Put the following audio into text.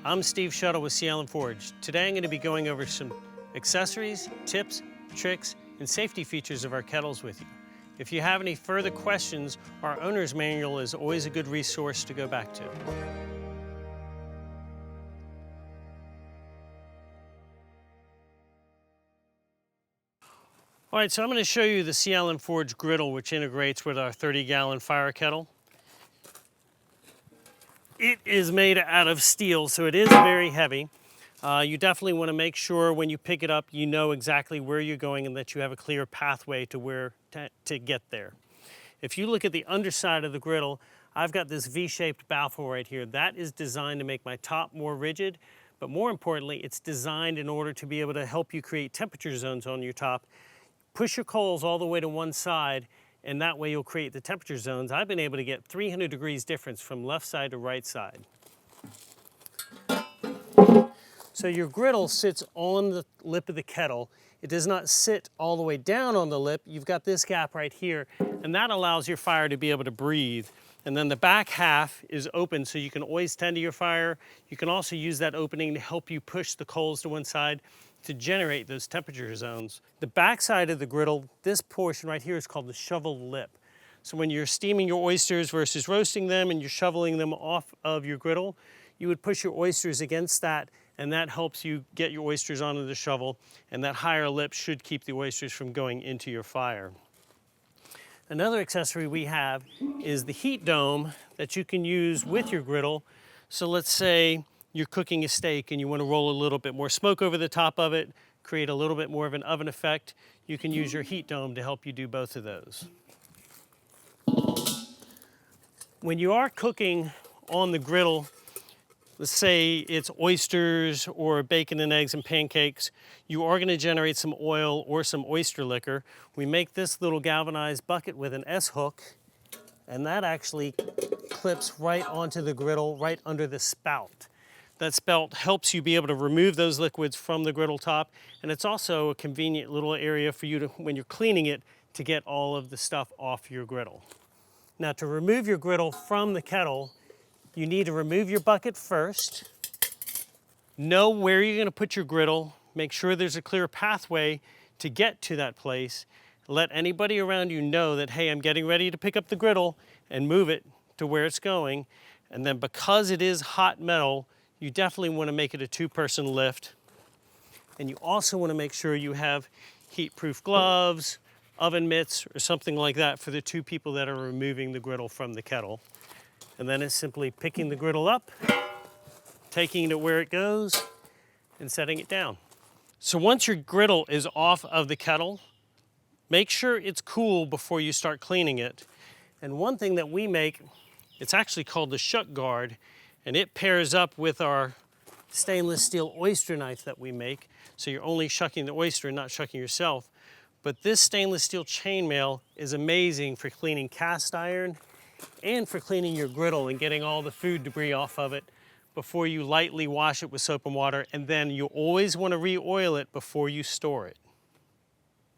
I'm Steve Shuttle with Sea Island Forge. Today I'm going to be going over some accessories, tips, tricks, and safety features of our kettles with you. If you have any further questions, our owner's manual is always a good resource to go back to. All right, so I'm going to show you the Sea Island Forge griddle, which integrates with our 30-gallon fire kettle. It is made out of steel, so it is very heavy. You definitely want to make sure when you pick it up, you know exactly where you're going and that you have a clear pathway to where to get there. If you look at the underside of the griddle, I've got this V-shaped baffle right here. That is designed to make my top more rigid, but more importantly, it's designed in order to be able to help you create temperature zones on your top. Push your coals all the way to one side, and that way you'll create the temperature zones. I've been able to get 300 degrees difference from left side to right side. So your griddle sits on the lip of the kettle. It does not sit all the way down on the lip. You've got this gap right here, and that allows your fire to be able to breathe. And then the back half is open, so you can always tend to your fire. You can also use that opening to help you push the coals to one side to generate those temperature zones. The back side of the griddle, this portion right here is called the shovel lip. So when you're steaming your oysters versus roasting them and you're shoveling them off of your griddle, you would push your oysters against that, and that helps you get your oysters onto the shovel, and that higher lip should keep the oysters from going into your fire. Another accessory we have is the heat dome that you can use with your griddle. So let's say you're cooking a steak and you want to roll a little bit more smoke over the top of it, create a little bit more of an oven effect. You can use your heat dome to help you do both of those. When you are cooking on the griddle, let's say it's oysters or bacon and eggs and pancakes, you are going to generate some oil or some oyster liquor. We make this little galvanized bucket with an S-hook, and that actually clips right onto the griddle, right under the spout. That spout helps you be able to remove those liquids from the griddle top, and it's also a convenient little area for you to, when you're cleaning it, to get all of the stuff off your griddle. Now, to remove your griddle from the kettle, you need to remove your bucket first, know where you're going to put your griddle, make sure there's a clear pathway to get to that place, let anybody around you know that, hey, I'm getting ready to pick up the griddle, and move it to where it's going. And then because it is hot metal, you definitely want to make it a two-person lift. And you also want to make sure you have heat-proof gloves, oven mitts, or something like that for the two people that are removing the griddle from the kettle. And then it's simply picking the griddle up, taking it where it goes, and setting it down. So once your griddle is off of the kettle, make sure it's cool before you start cleaning it. And one thing that we make, it's actually called the shuck guard, and it pairs up with our stainless steel oyster knife that we make. So you're only shucking the oyster and not shucking yourself. But this stainless steel chainmail is amazing for cleaning cast iron and for cleaning your griddle and getting all the food debris off of it before you lightly wash it with soap and water. And then you always want to re-oil it before you store it.